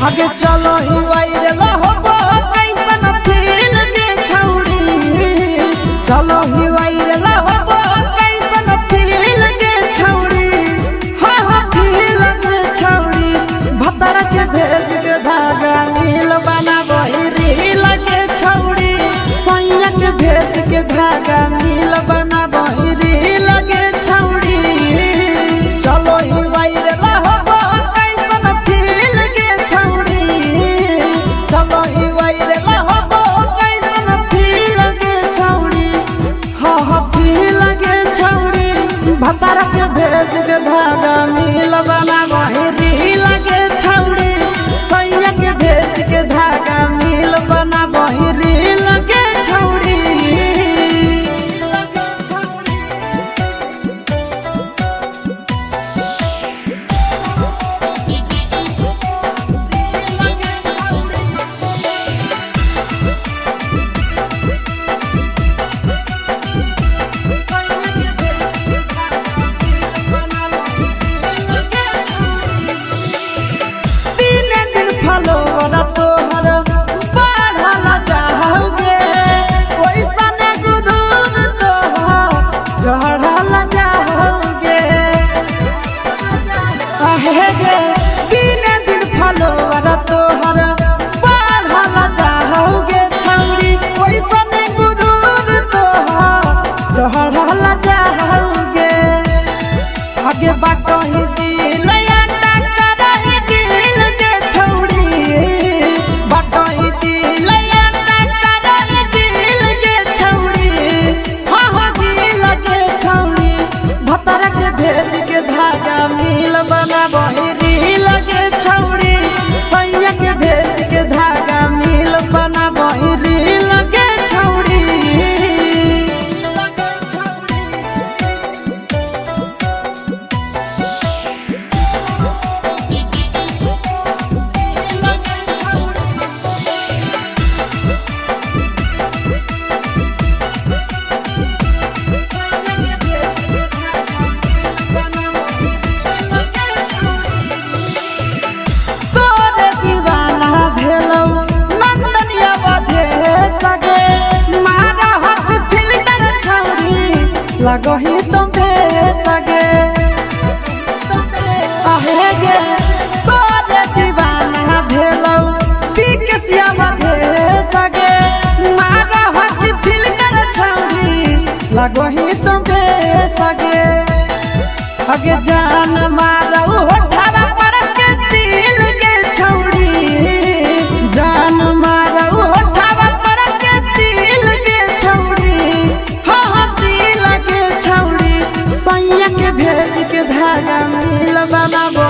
आगे चलो ही वायरल होबो कैसन फील के छौड़ी चलो ही वायरल होबो कैसन फील के छौड़ी हाँ हाँ फील के छौड़ी भतर के भेज के धागा नील बनाबो रील के छौड़ी सैया के भेज के धागा नील बनाबो रील के छौड़ी चलो ही वायरल होबो कैसन फील के छौड़ी चलो ही वायरल होबो कैसन फील के छौड़ी हाँ हाँ फील के छौड़ी भतर के भेज के धागा नील बनाबो रील के छौड़ी सैया के भेज के धागा नील बनाबो रील के छौड़ी फलोवर तोहर बढ़ल जाओगे ओइसन गुरूर तोहर चढ़ल जाओगे गे दिन दिन फलोवर तोहर बढ़ल जाओगे छौड़ी ओइसन गुरूर तोहर चढ़ल जाओगे आगे बाटही दिल भेज के धागा नील बनाबो रील के छौड़ी सैया के भेज के धागा नील बनाबो रील के छौड़ी लगो ही तुम सगे आहे गे तोरे दीवाना भेलौ बिकसिया बधे सगे मारा हसी फिल्टर छौड़ी लगो ही तुम सगे अगे जान मारो होठवा पर के दिल के छौड़ी जान मारो होठवा पर के दिल के छौड़ी हाँ हाँ सैया के भेज के धागा नील बनाबो